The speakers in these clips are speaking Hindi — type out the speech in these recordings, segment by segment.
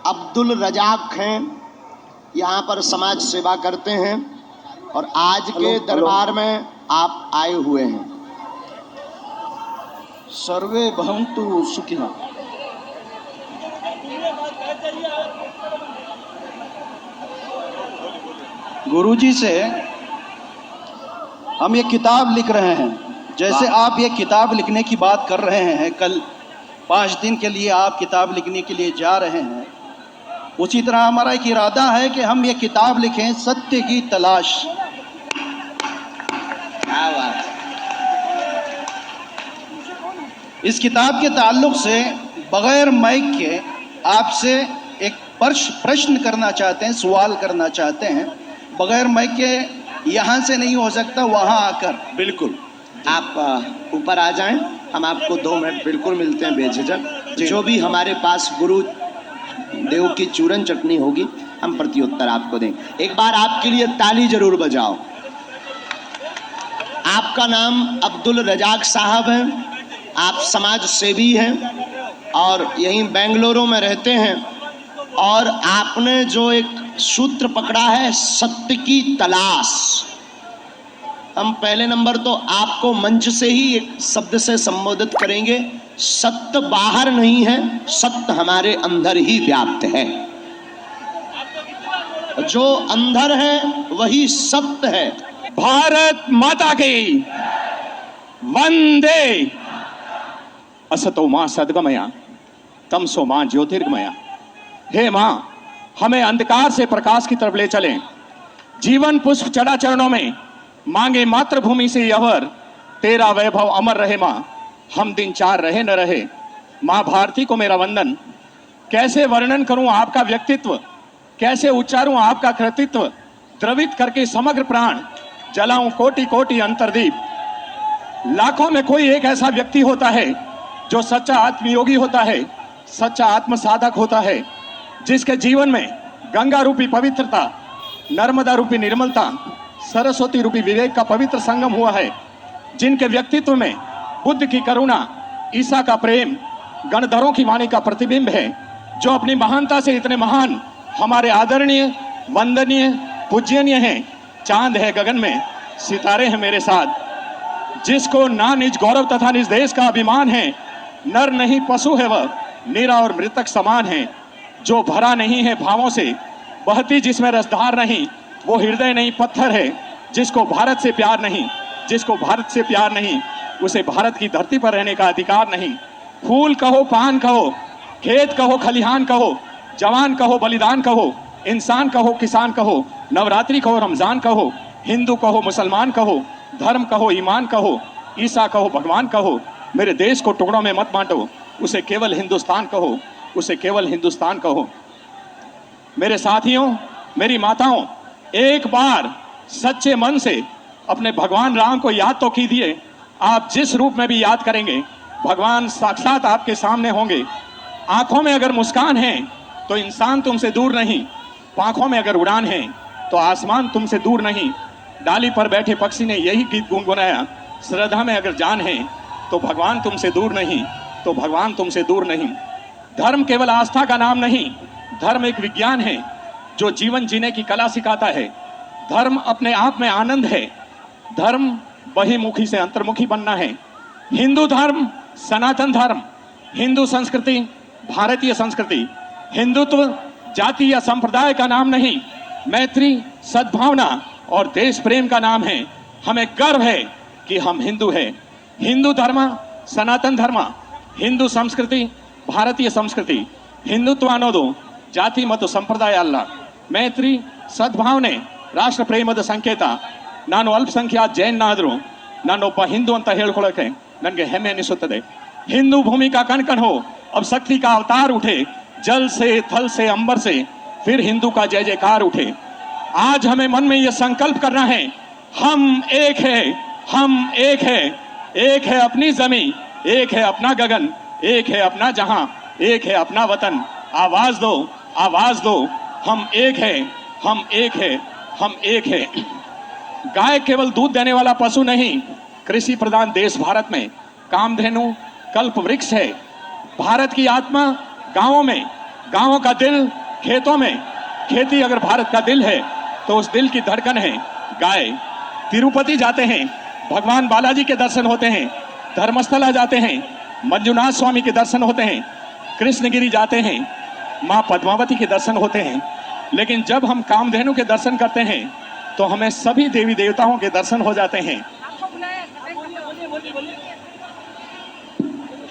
अब्दुल रजाक हैं, यहाँ पर समाज सेवा करते हैं और आज के दरबार में आप आए हुए हैं। सर्वे भवन्तु सुखिनः। गुरुजी से हम ये किताब लिख रहे हैं, जैसे आप ये किताब लिखने की बात कर रहे हैं, कल 5 दिन के लिए आप किताब लिखने के लिए जा रहे हैं, उसी तरह हमारा एक इरादा है कि हम ये किताब लिखें, सत्य की तलाश। क्या बात। इस किताब के ताल्लुक से बगैर माइक के आपसे एक प्रश्न करना चाहते हैं, सवाल करना चाहते हैं, बगैर माइक के यहाँ से नहीं हो सकता, वहाँ आकर। बिल्कुल, आप ऊपर आ जाएं, हम आपको 2 मिनट बिल्कुल मिलते हैं बेझिझक। जो भी हमारे पास गुरु देव की चूरन चटनी होगी हम प्रत्युत्तर आपको देंगे। एक बार आपके लिए ताली जरूर बजाओ। आपका नाम अब्दुल रजाक साहब है, आप समाज सेवी हैं और यहीं बेंगलुरु में रहते हैं और आपने जो एक सूत्र पकड़ा है सत्य की तलाश। हम पहले नंबर तो आपको मंच से ही एक शब्द से संबोधित करेंगे, सत्य बाहर नहीं है, सत्य हमारे अंदर ही व्याप्त है। जो अंदर है वही सत्य है। भारत माता की वंदे। असतो मां सद्गमया तमसो मां ज्योतिर्गमया। हे मां, हमें अंधकार से प्रकाश की तरफ ले चलें। जीवन पुष्प चढ़ा चरणों में मांगे मातृभूमि से यवर, तेरा वैभव अमर रहे मां, हम दिन 4 रहे न रहे। मां भारती को मेरा वंदन। कैसे वर्णन करूं आपका व्यक्तित्व, कैसे उच्चारूं आपका कृतित्व, द्रवित करके समग्र प्राण जलाऊं कोटि कोटि अंतर्दीप। लाखों में कोई एक ऐसा व्यक्ति होता है जो सच्चा आत्मयोगी होता है, सच्चा आत्म साधक होता है, जिसके जीवन में गंगा रूपी पवित्रता, नर्मदा रूपी निर्मलता, सरस्वती रूपी विवेक का पवित्र संगम हुआ है, जिनके व्यक्तित्व में बुद्ध की करुणा, ईसा का प्रेम, गणधरों की वाणी का प्रतिबिंब है, जो अपनी महानता से इतने महान, हमारे आदरणीय, वंदनीय, पूज्यनीय हैं। चांद है गगन में, सितारे हैं मेरे साथ, जिसको ना निज गौरव तथा निज देश का अभिमान है। नर नहीं पशु है वह, नीरा और मृतक समान है, जो भरा नहीं है भावों से, बहती जिसमें रसधार नहीं, वो हृदय नहीं पत्थर है। जिसको भारत से प्यार नहीं, जिसको भारत से प्यार नहीं, उसे भारत की धरती पर रहने का अधिकार नहीं। फूल कहो पान कहो, खेत कहो खलिहान कहो, जवान कहो बलिदान कहो, इंसान कहो किसान कहो, नवरात्रि कहो रमजान कहो, हिंदू कहो मुसलमान कहो, धर्म कहो ईमान कहो, ईसा कहो भगवान कहो, मेरे देश को टुकड़ों में मत बांटो, उसे केवल हिंदुस्तान कहो, उसे केवल हिंदुस्तान कहो। मेरे साथियों, मेरी माताओं, एक बार सच्चे मन से अपने भगवान राम को याद तो कीजिए। आप जिस रूप में भी याद करेंगे, भगवान साक्षात आपके सामने होंगे। आंखों में अगर मुस्कान है तो इंसान तुमसे दूर नहीं, पांखों में अगर उड़ान है तो आसमान तुमसे दूर नहीं। डाली पर बैठे पक्षी ने यही गीत गुनगुनाया, श्रद्धा में अगर जान है तो भगवान तुमसे दूर नहीं, तो भगवान तुमसे दूर नहीं। धर्म केवल आस्था का नाम नहीं, धर्म एक विज्ञान है जो जीवन जीने की कला सिखाता है। धर्म अपने आप में आनंद है। धर्म बहिमुखी से अंतर्मुखी बनना है। हिंदू धर्म, सनातन धर्म, हिंदू संस्कृति, भारतीय संस्कृति, हिंदुत्व जाति या संप्रदाय का नाम नहीं, मैत्री, सद्भावना और देश प्रेम का नाम है। हमें गर्व है कि हम हिंदू हैं। हिंदू धर्म, सनातन धर्म, हिंदू संस्कृति, भारतीय संस्कृति, ಹಿಂದುತ್ವ ಅನ್ನೋದು ಜಾತಿ ಮತ್ತು ಸಂಪ್ರದಾಯ ಅಲ್ಲ, ಮೈತ್ರಿ ಸದ್ಭಾವನೆ ರಾಷ್ಟ್ರ ಪ್ರೇಮದ ಸಂಕೇತ. ನಾನು ಅಲ್ಪಸಂಖ್ಯಾತ ಜೈನನಾದರೂ ನಾನೊಬ್ಬ ಹಿಂದೂ ಅಂತ ಹೇಳ್ಕೊಳ್ಳೋಕೆ ನನಗೆ ಹೆಮ್ಮೆ ಅನಿಸುತ್ತದೆ. हिंदू भूमि का कण कण हो, अब शक्ति का अवतार उठे, जल से थल से अंबर से फिर हिंदू का जय जयकार उठे। आज हमें मन में यह संकल्प करना है, हम एक है, हम एक है, एक है अपनी जमीन, एक है अपना गगन, एक है अपना जहां, एक है अपना वतन। आवाज दो, आवाज दो, हम एक है, हम एक है, हम एक है। गाय केवल दूध देने वाला पशु नहीं, कृषि प्रधान देश भारत में कामधेनु कल्प वृक्ष है। भारत की आत्मा गांवों में गांवों का दिल खेतों में, खेती अगर भारत का दिल है तो उस दिल की धड़कन है गाय। तिरुपति जाते हैं, भगवान बालाजी के दर्शन होते हैं, धर्मस्थला जाते हैं, मंजुनाथ स्वामी के दर्शन होते हैं, कृष्णगिरी जाते हैं, माँ पद्मावती के दर्शन होते हैं। लेकिन जब हम कामधेनु के दर्शन करते हैं तो हमें सभी देवी देवताओं के दर्शन हो जाते हैं।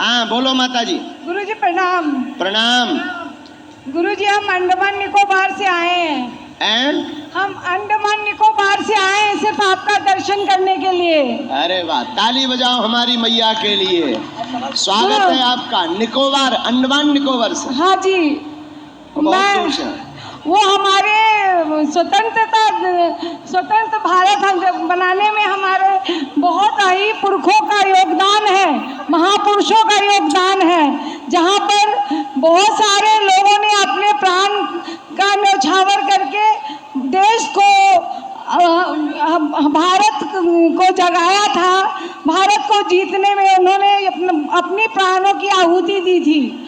हाँ बोलो माता जी। गुरुजी प्रणाम। प्रणाम। गुरुजी हम अंडमान निकोबार से आए हैं। हम अंडमान निकोबार से आए हैं सिर्फ आपका दर्शन करने के लिए। अरे वाह, ताली बजाओ हमारी मैया के लिए। स्वागत है आपका निकोबार, अंडमान निकोबार से। हाँ जी, बहुत खुश है। वो हमारे स्वतंत्र भारत बनाने में हमारे बहुत ही पुरखों का योगदान है, महापुरुषों का योगदान है, जहाँ पर बहुत सारे लोगों ने अपने प्राण का न्यौछावर करके देश को, भारत को जगाया था। भारत को जीतने में उन्होंने अपनी प्राणों की आहुति दी थी।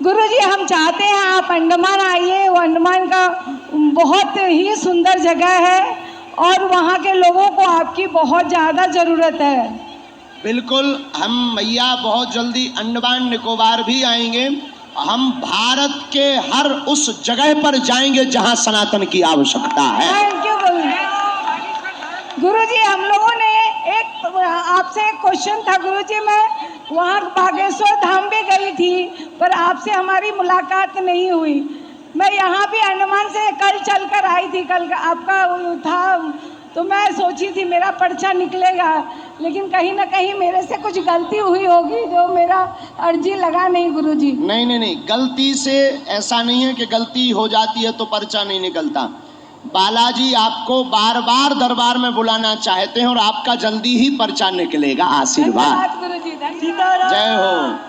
गुरुजी हम चाहते हैं आप अंडमान आइए। वो अंडमान का बहुत ही सुंदर जगह है और वहाँ के लोगों को आपकी बहुत ज़्यादा ज़रूरत है। बिल्कुल, हम मैया बहुत जल्दी अंडमान निकोबार भी आएंगे। हम भारत के हर उस जगह पर जाएंगे जहां सनातन की आवश्यकता है। थैंक यू गुरुजी। हम लोगों ने आपसे एक क्वेश्चन था गुरुजी। मैं वहाँ बागेश्वर धाम भी गई थी पर आपसे हमारी मुलाकात नहीं हुई। मैं यहाँ भी अंडमान से कल चल कर आई थी, कल आपका था तो मैं सोची थी मेरा पर्चा निकलेगा, लेकिन कहीं ना कहीं मेरे से कुछ गलती हुई होगी जो मेरा अर्जी लगा नहीं गुरुजी। नहीं, गलती से ऐसा नहीं है कि गलती हो जाती है तो पर्चा नहीं निकलता। बालाजी आपको बार बार दरबार में बुलाना चाहते हैं और आपका जल्दी ही पर्चा निकलेगा। आशीर्वाद। गुरुजी, धन्यवाद। जय हो।